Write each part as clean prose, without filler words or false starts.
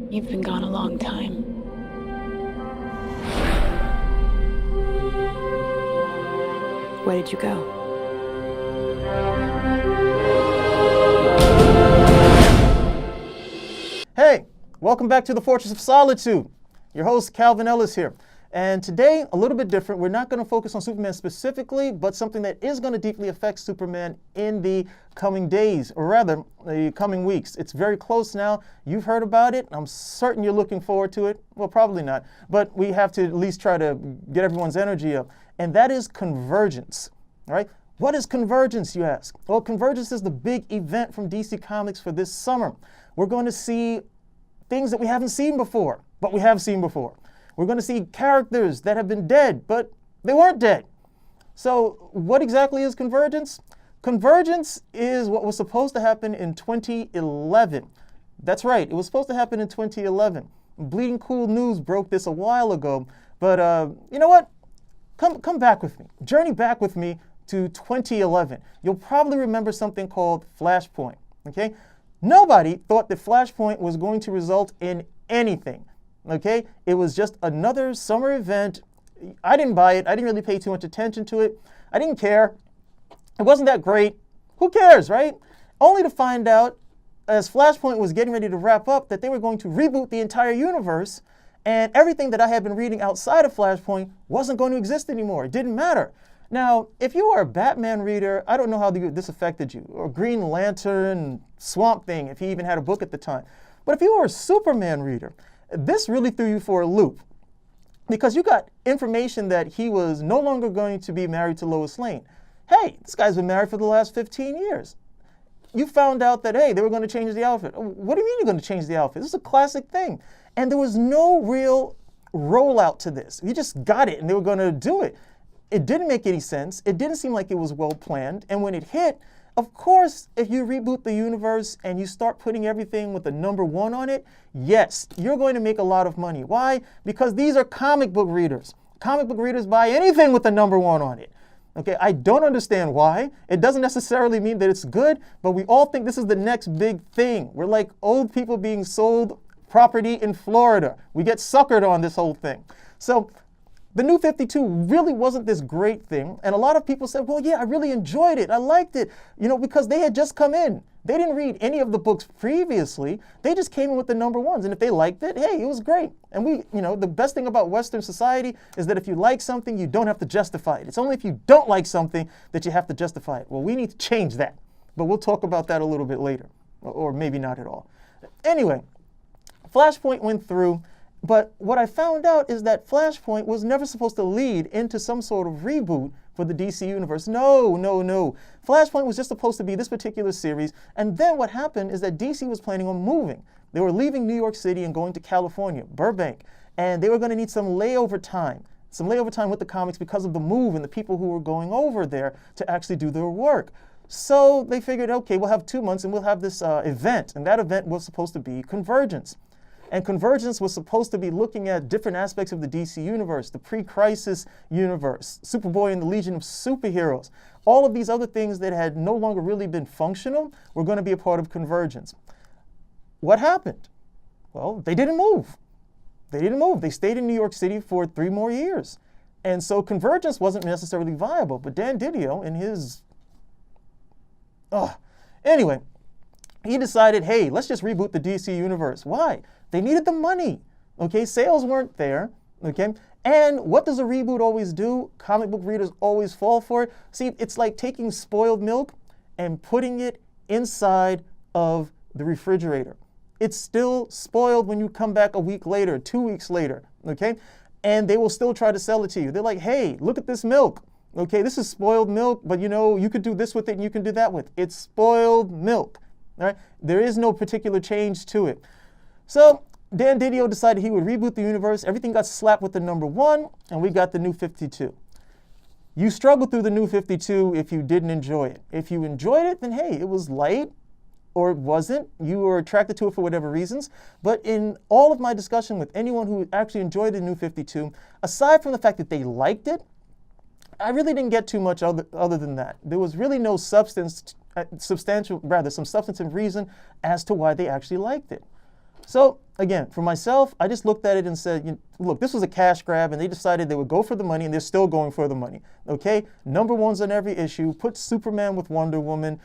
You've been gone a long time. Where did you go? Hey, welcome back to the Fortress of Solitude. Your host, Calvin Ellis here. And today, a little bit different. We're not going to focus on Superman specifically, but something that is going to deeply affect Superman in the coming days, or rather, the coming weeks. It's very close now. You've heard about it. I'm certain you're looking forward to it. Well, probably not. But we have to at least try to get everyone's energy up. And that is Convergence. All right? What is Convergence, you ask? Well, Convergence is the big event from DC Comics for this summer. We're going to see things that we haven't seen before, but we have seen before. We're going to see characters that have been dead, but they weren't dead. So what exactly is Convergence? Convergence is what was supposed to happen in 2011. That's right, it was supposed to happen in 2011. Bleeding Cool News broke this a while ago, but you know what? Come back with me. Journey back with me to 2011. You'll probably remember something called Flashpoint, okay? Nobody thought that Flashpoint was going to result in anything. Okay, it was just another summer event. I didn't buy it. I didn't really pay too much attention to it. I didn't care. It wasn't that great. Who cares, right? Only to find out, as Flashpoint was getting ready to wrap up, that they were going to reboot the entire universe, and everything that I had been reading outside of Flashpoint wasn't going to exist anymore. It didn't matter. Now, if you are a Batman reader, I don't know how this affected you, or Green Lantern, Swamp Thing, if he even had a book at the time. But if you were a Superman reader, this really threw you for a loop, because you got information that he was no longer going to be married to Lois Lane. Hey, this guy's been married for the last 15 years. You found out that, hey, they were going to change the outfit. What do you mean you're going to change the outfit? This is a classic thing. And there was no real rollout to this. You just got it and they were going to do it. It didn't make any sense. It didn't seem like it was well planned. And when it hit, of course, if you reboot the universe and you start putting everything with the number 1 on it, yes, you're going to make a lot of money. Why? Because these are comic book readers. Comic book readers buy anything with the number 1 on it. Okay, I don't understand why. It doesn't necessarily mean that it's good, but we all think this is the next big thing. We're like old people being sold property in Florida. We get suckered on this whole thing. So the New 52 really wasn't this great thing, and a lot of people said, well, yeah, I really enjoyed it. I liked it, you know, because they had just come in. They didn't read any of the books previously. They just came in with the number 1s, and if they liked it, hey, it was great. And the best thing about Western society is that if you like something, you don't have to justify it. It's only if you don't like something that you have to justify it. Well, we need to change that, but we'll talk about that a little bit later, or maybe not at all. Anyway, Flashpoint went through. But what I found out is that Flashpoint was never supposed to lead into some sort of reboot for the DC Universe. No. Flashpoint was just supposed to be this particular series. And then what happened is that DC was planning on moving. They were leaving New York City and going to California, Burbank. And they were going to need some layover time with the comics because of the move and the people who were going over there to actually do their work. So they figured, okay, we'll have 2 months and we'll have this event. And that event was supposed to be Convergence. And Convergence was supposed to be looking at different aspects of the DC universe, the pre-crisis universe, Superboy and the Legion of Superheroes. All of these other things that had no longer really been functional were going to be a part of Convergence. What happened? Well, they didn't move. They stayed in New York City for 3 more years. And so Convergence wasn't necessarily viable. But Dan Didio, in his... Anyway, he decided, hey, let's just reboot the DC universe. Why? They needed the money. Okay, sales weren't there. Okay, and what does a reboot always do? Comic book readers always fall for it. See, it's like taking spoiled milk and putting it inside of the refrigerator. It's still spoiled when you come back a week later, 2 weeks later. Okay, and they will still try to sell it to you. They're like, hey, look at this milk. Okay, this is spoiled milk, but you could do this with it and you can do that with it. It's spoiled milk. All right? There is no particular change to it. So Dan Didio decided he would reboot the universe. Everything got slapped with the number 1, and we got the New 52. You struggled through the New 52 if you didn't enjoy it. If you enjoyed it, then hey, it was light, or it wasn't. You were attracted to it for whatever reasons. But in all of my discussion with anyone who actually enjoyed the New 52, aside from the fact that they liked it, I really didn't get too much other than that. There was really no some substantive reason as to why they actually liked it. So again, for myself, I just looked at it and said, look, this was a cash grab, and they decided they would go for the money, and they're still going for the money. Okay, number ones on every issue. Put Superman with Wonder Woman.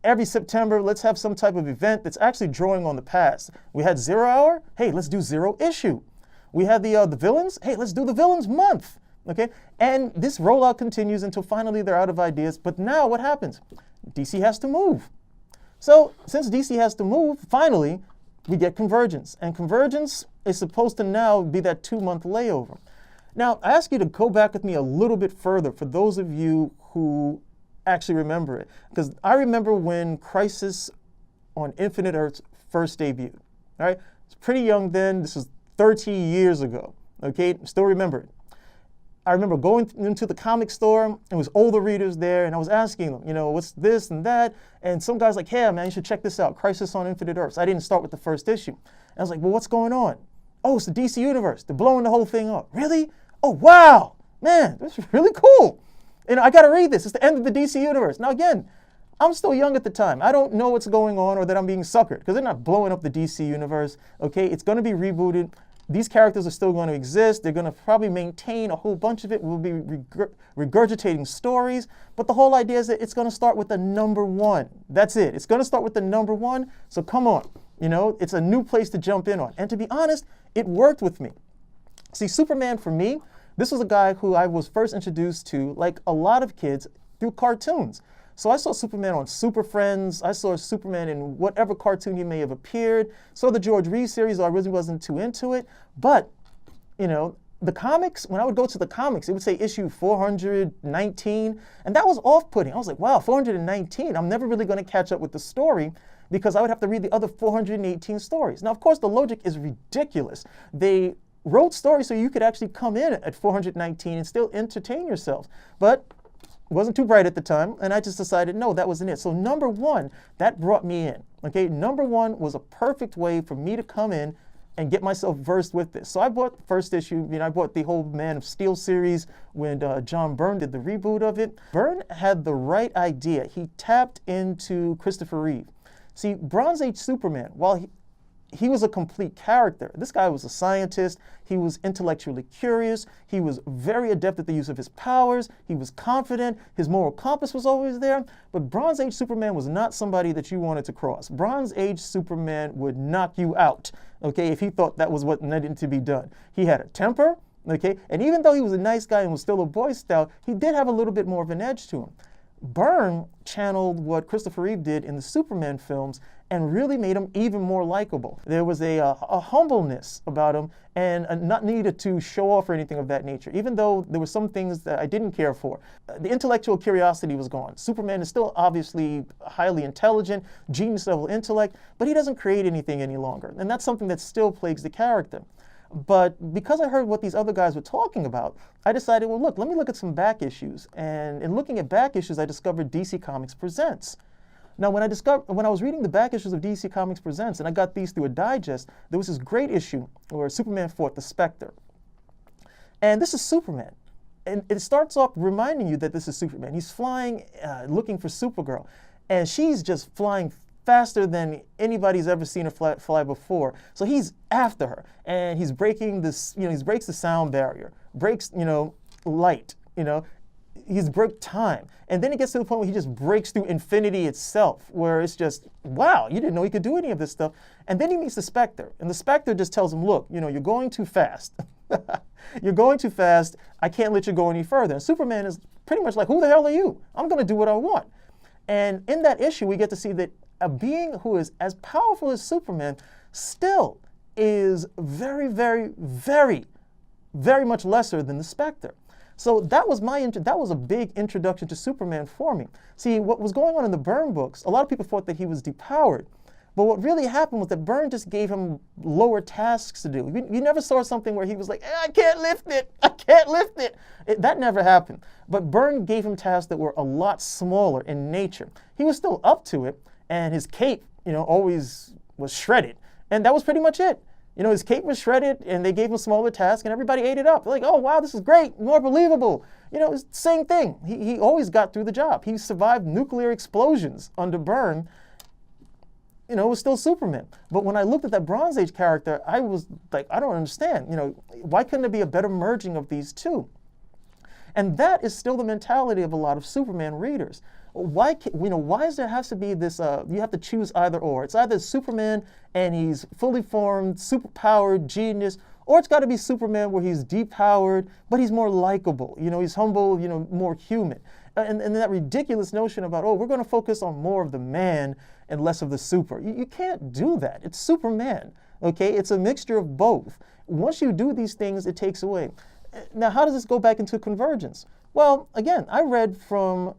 Every September, let's have some type of event that's actually drawing on the past. We had 0 Hour. Hey, let's do 0 Issue. We had the villains. Hey, let's do the Villains Month. Okay, and this rollout continues until finally they're out of ideas. But now what happens? DC has to move. So since DC has to move, finally, we get Convergence. And Convergence is supposed to now be that 2-month layover. Now, I ask you to go back with me a little bit further for those of you who actually remember it. Because I remember when Crisis on Infinite Earths first debuted. All right, it's pretty young then. This was 30 years ago. Okay, still remember it. I remember going into the comic store, and it was older readers there, and I was asking them, what's this and that? And some guy's like, hey, man, you should check this out, Crisis on Infinite Earths. I didn't start with the first issue. And I was like, well, what's going on? Oh, it's the DC Universe. They're blowing the whole thing up. Really? Oh, wow. Man, this is really cool. And I got to read this. It's the end of the DC Universe. Now, again, I'm still young at the time. I don't know what's going on or that I'm being suckered because they're not blowing up the DC Universe. Okay, it's going to be rebooted. These characters are still going to exist. They're going to probably maintain a whole bunch of it. We'll be regurgitating stories. But the whole idea is that it's going to start with the number 1. That's it. It's going to start with the number 1. So come on. It's a new place to jump in on. And to be honest, it worked with me. See, Superman for me, this was a guy who I was first introduced to, like a lot of kids, through cartoons. So I saw Superman on Super Friends. I saw Superman in whatever cartoon he may have appeared. Saw the George Reeves series, though I really wasn't too into it. But, the comics, when I would go to the comics, it would say issue 419. And that was off-putting. I was like, wow, 419. I'm never really going to catch up with the story because I would have to read the other 418 stories. Now, of course, the logic is ridiculous. They wrote stories so you could actually come in at 419 and still entertain yourself. But it wasn't too bright at the time, and I just decided, no, that wasn't it. So number 1, that brought me in. Okay, number 1 was a perfect way for me to come in and get myself versed with this. So I bought the first issue. I bought the whole Man of Steel series when John Byrne did the reboot of it. Byrne had the right idea. He tapped into Christopher Reeve. See, Bronze Age Superman, while he was a complete character. This guy was a scientist. He was intellectually curious. He was very adept at the use of his powers. He was confident. His moral compass was always there. But Bronze Age Superman was not somebody that you wanted to cross. Bronze Age Superman would knock you out, okay, if he thought that was what needed to be done. He had a temper, okay, and even though he was a nice guy and was still a Boy Scout, he did have a little bit more of an edge to him. Byrne channeled what Christopher Reeve did in the Superman films and really made him even more likable. There was a humbleness about him and not needed to show off or anything of that nature, even though there were some things that I didn't care for. The intellectual curiosity was gone. Superman is still obviously highly intelligent, genius level intellect, but he doesn't create anything any longer. And that's something that still plagues the character. But because I heard what these other guys were talking about, I decided, well, look, let me look at some back issues. And in looking at back issues, I discovered DC Comics Presents. Now, when I was reading the back issues of DC Comics Presents, and I got these through a digest, there was this great issue where Superman fought the Spectre. And this is Superman. And it starts off reminding you that this is Superman. He's flying, looking for Supergirl. And she's just flying faster than anybody's ever seen her fly before. So he's after her, and he's breaking this, he breaks the sound barrier, breaks, light, he's break time. And then it gets to the point where he just breaks through infinity itself, where it's just, wow, you didn't know he could do any of this stuff. And then he meets the Spectre, and the Spectre just tells him, look, you're going too fast. You're going too fast. I can't let you go any further. And Superman is pretty much like, who the hell are you? I'm going to do what I want. And in that issue, we get to see that a being who is as powerful as Superman still is very, very, very, very much lesser than the Spectre. So that was that was a big introduction to Superman for me. See, what was going on in the Byrne books, a lot of people thought that he was depowered. But what really happened was that Byrne just gave him lower tasks to do. You never saw something where he was like, I can't lift it, I can't lift it. That never happened. But Byrne gave him tasks that were a lot smaller in nature. He was still up to it, and his cape, always was shredded. And that was pretty much it. His cape was shredded, and they gave him smaller tasks, and everybody ate it up. They're like, oh, wow, this is great, more believable. It's the same thing. He always got through the job. He survived nuclear explosions under Byrne. it was still Superman. But when I looked at that Bronze Age character, I was like, I don't understand. Why couldn't there be a better merging of these two? And that is still the mentality of a lot of Superman readers. Why does there have to be this, you have to choose either or? It's either Superman and he's fully formed, superpowered, genius, or it's got to be Superman where he's depowered, but he's more likable. He's humble, more human. And that ridiculous notion about, we're going to focus on more of the man and less of the super. You can't do that. It's Superman, okay? It's a mixture of both. Once you do these things, it takes away. Now, how does this go back into Convergence? Well, again, I read from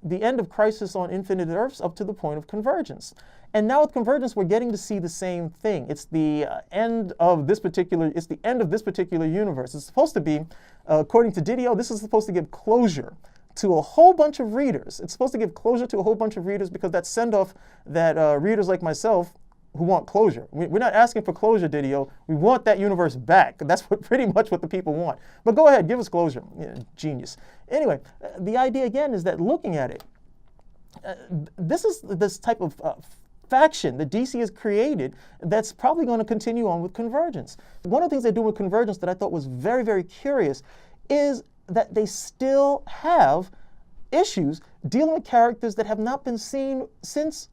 the end of Crisis on Infinite Earths up to the point of Convergence. And now with Convergence, we're getting to see the same thing. It's the end of this particular universe. It's supposed to be, according to Didio, this is supposed to give closure to a whole bunch of readers. It's supposed to give closure to a whole bunch of readers because that send-off that readers like myself who want closure. We're not asking for closure, Didio. We want that universe back. That's pretty much what the people want. But go ahead, give us closure. Genius. Anyway, the idea again is that looking at it, this is this type of faction that DC has created that's probably going to continue on with Convergence. One of the things they do with Convergence that I thought was very, very curious is that they still have issues dealing with characters that have not been seen since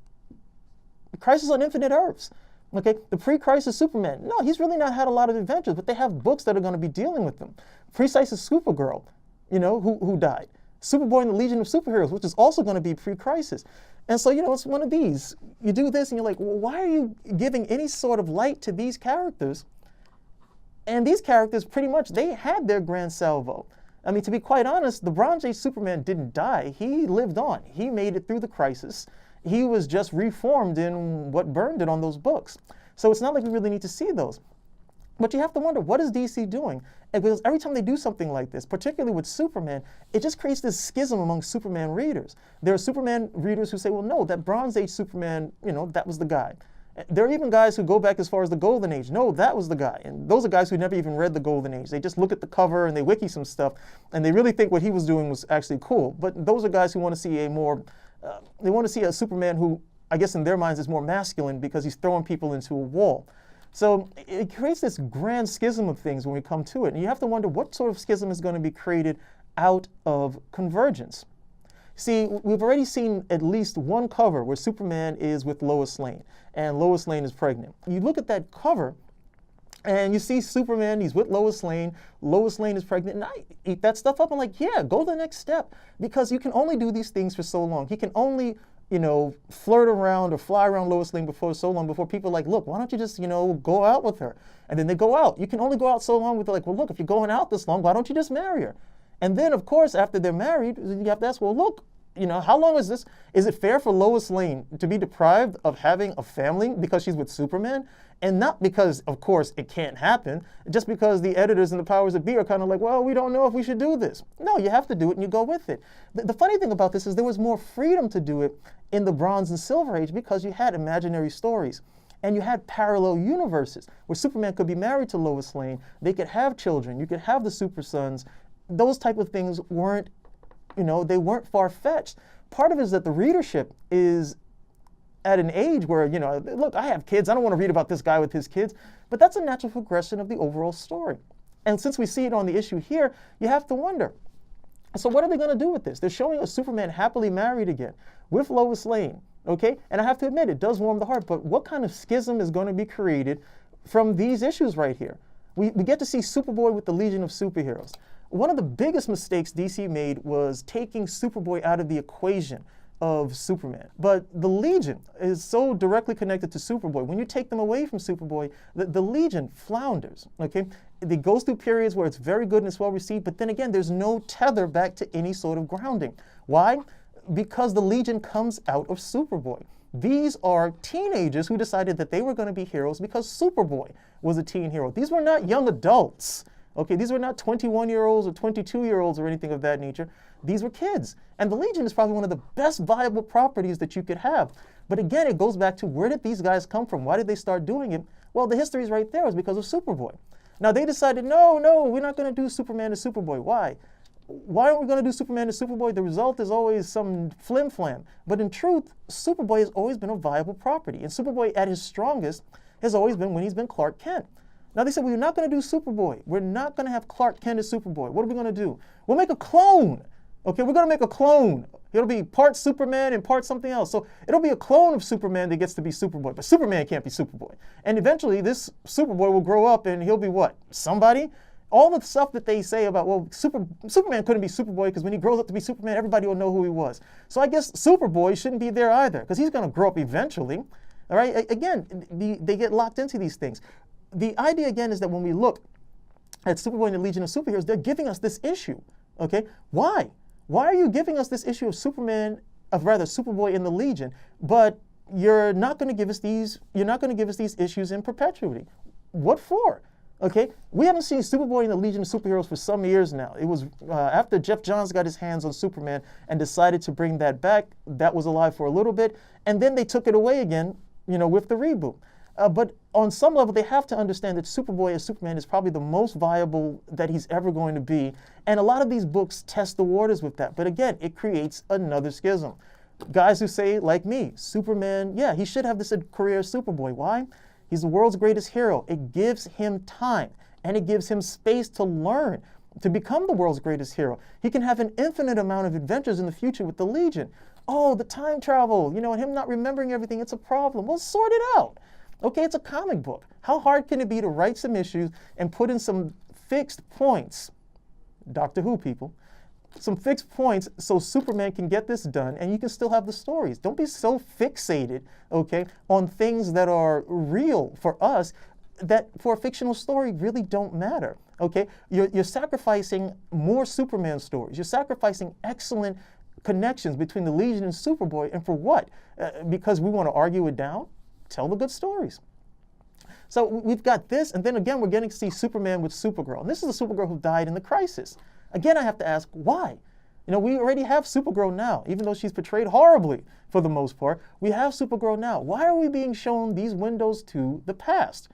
Crisis on Infinite Earths. Okay, the pre-Crisis Superman, no, he's really not had a lot of adventures, but they have books that are going to be dealing with them. Pre-Crisis Supergirl, who died. Superboy and the Legion of Superheroes, which is also going to be pre-Crisis. And so, it's one of these. You do this and you're like, well, why are you giving any sort of light to these characters? And these characters, pretty much, they had their grand salvo. I mean, to be quite honest, the Bronze Age Superman didn't die. He lived on. He made it through the crisis. He was just reformed in what burned it on those books. So it's not like we really need to see those. But you have to wonder, what is DC doing? And because every time they do something like this, particularly with Superman, it just creates this schism among Superman readers. There are Superman readers who say, well, no, that Bronze Age Superman, that was the guy. There are even guys who go back as far as the Golden Age. No, that was the guy. And those are guys who never even read the Golden Age. They just look at the cover and they wiki some stuff, and they really think what he was doing was actually cool. But those are guys who want to see a more, they want to see a Superman who, I guess in their minds, is more masculine because he's throwing people into a wall. So it creates this grand schism of things when we come to it. And you have to wonder what sort of schism is going to be created out of Convergence. See, we've already seen at least one cover where Superman is with Lois Lane, and Lois Lane is pregnant. You look at that cover, and you see Superman, he's with Lois Lane is pregnant, and I eat that stuff up. I'm like, yeah, go the next step, because you can only do these things for so long. He can only, flirt around or fly around Lois Lane so long before people are like, look, why don't you just, go out with her? And then they go out. You can only go out so long with, like, well, look, if you're going out this long, why don't you just marry her? And then, of course, after they're married, you have to ask, well, look, how long is this? Is it fair for Lois Lane to be deprived of having a family because she's with Superman? And not because, of course, it can't happen, just because the editors and the powers that be are kind of like, well, we don't know if we should do this. No, you have to do it and you go with it. The funny thing about this is there was more freedom to do it in the Bronze and Silver Age because you had imaginary stories. And you had parallel universes where Superman could be married to Lois Lane, they could have children, you could have the Super Sons. Those type of things weren't, they weren't far-fetched. Part of it is that the readership is at an age where, look, I have kids. I don't want to read about this guy with his kids. But that's a natural progression of the overall story. And since we see it on the issue here, you have to wonder, so what are they going to do with this? They're showing a Superman happily married again with Lois Lane, okay? And I have to admit, it does warm the heart. But what kind of schism is going to be created from these issues right here? We get to see Superboy with the Legion of Superheroes. One of the biggest mistakes DC made was taking Superboy out of the equation of Superman. But the Legion is so directly connected to Superboy. When you take them away from Superboy, the Legion flounders, okay? It goes through periods where it's very good and it's well received, but then again, there's no tether back to any sort of grounding. Why? Because the Legion comes out of Superboy. These are teenagers who decided that they were going to be heroes because Superboy was a teen hero. These were not young adults. Okay, these were not 21-year-olds or 22-year-olds or anything of that nature. These were kids. And the Legion is probably one of the best viable properties that you could have. But again, it goes back to where did these guys come from? Why did they start doing it? Well, the history is right there. It's because of Superboy. Now, they decided, no, we're not going to do Superman to Superboy. Why? why aren't we going to do Superman and Superboy? The result is always some flim-flam. But in truth, Superboy has always been a viable property. And Superboy at his strongest has always been when he's been Clark Kent. Now they said, we're not going to do Superboy. We're not going to have Clark Kent as Superboy. What are we going to do? We'll make a clone. Okay, we're going to make a clone. It'll be part Superman and part something else. So it'll be a clone of Superman that gets to be Superboy. But Superman can't be Superboy. And eventually this Superboy will grow up and he'll be what? Somebody? All the stuff that they say about, well, Superman couldn't be Superboy because when he grows up to be Superman, everybody will know who he was. So I guess Superboy shouldn't be there either because he's going to grow up eventually. All right, again, they get locked into these things. The idea, again, is that when we look at Superboy and the Legion of Superheroes, they're giving us this issue, okay? Why? Why are you giving us this issue of Superboy in the Legion, but you're not going to give us these issues in perpetuity? What for? Okay, we haven't seen Superboy in the Legion of Superheroes for some years now. It was after Jeff Johns got his hands on Superman and decided to bring that back, that was alive for a little bit, and then they took it away again, with the reboot. But on some level, they have to understand that Superboy as Superman is probably the most viable that he's ever going to be. And a lot of these books test the waters with that. But again, it creates another schism. Guys who say, like me, Superman, yeah, he should have this career as Superboy. Why? He's the world's greatest hero. It gives him time and it gives him space to learn, to become the world's greatest hero. He can have an infinite amount of adventures in the future with the Legion. Oh, the time travel, and him not remembering everything, it's a problem. Well, sort it out. Okay, it's a comic book. How hard can it be to write some issues and put in some fixed points, Doctor Who people, some fixed points so Superman can get this done and you can still have the stories. Don't be so fixated, okay, on things that are real for us that for a fictional story really don't matter, okay? You're sacrificing more Superman stories. You're sacrificing excellent connections between the Legion and Superboy, and for what? Because we want to argue it down? Tell the good stories. So we've got this, and then again, we're getting to see Superman with Supergirl. And this is the Supergirl who died in the Crisis. Again, I have to ask, why? We already have Supergirl now, even though she's portrayed horribly for the most part. We have Supergirl now. Why are we being shown these windows to the past?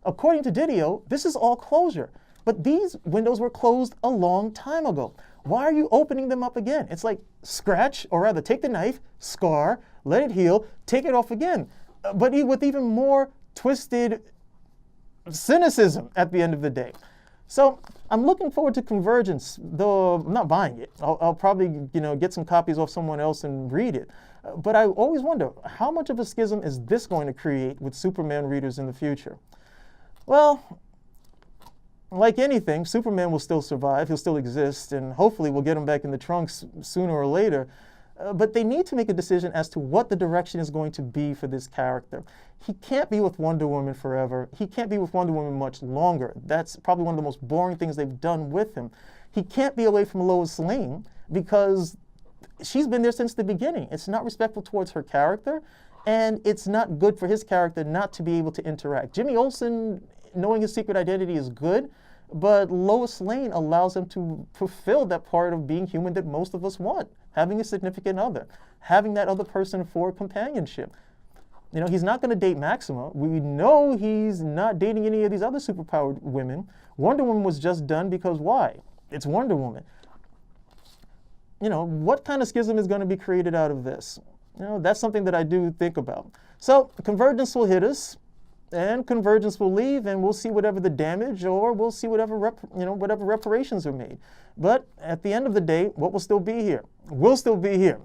According to Didio, this is all closure. But these windows were closed a long time ago. Why are you opening them up again? It's like scratch, or rather take the knife, scar, let it heal, take it off again. But with even more twisted cynicism at the end of the day. So I'm looking forward to Convergence, though I'm not buying it. I'll probably get some copies off someone else and read it. But I always wonder, how much of a schism is this going to create with Superman readers in the future? Well, like anything, Superman will still survive, he'll still exist, and hopefully we'll get him back in the trunks sooner or later. But they need to make a decision as to what the direction is going to be for this character. He can't be with Wonder Woman forever. He can't be with Wonder Woman much longer. That's probably one of the most boring things they've done with him. He can't be away from Lois Lane because she's been there since the beginning. It's not respectful towards her character, and it's not good for his character not to be able to interact. Jimmy Olsen, knowing his secret identity is good, but Lois Lane allows him to fulfill that part of being human that most of us want. Having a significant other, having that other person for companionship. He's not going to date Maxima. We know he's not dating any of these other superpowered women. Wonder Woman was just done because why? It's Wonder Woman. What kind of schism is going to be created out of this? That's something that I do think about. So Convergence will hit us, and Convergence will leave, and we'll see whatever the damage, or we'll see whatever whatever reparations are made. But at the end of the day, what will still be here? We'll still be here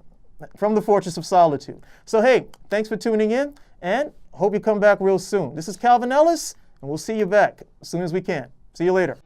from the Fortress of Solitude. So hey, thanks for tuning in, and hope you come back real soon. This is Calvin Ellis, and we'll see you back as soon as we can. See you later.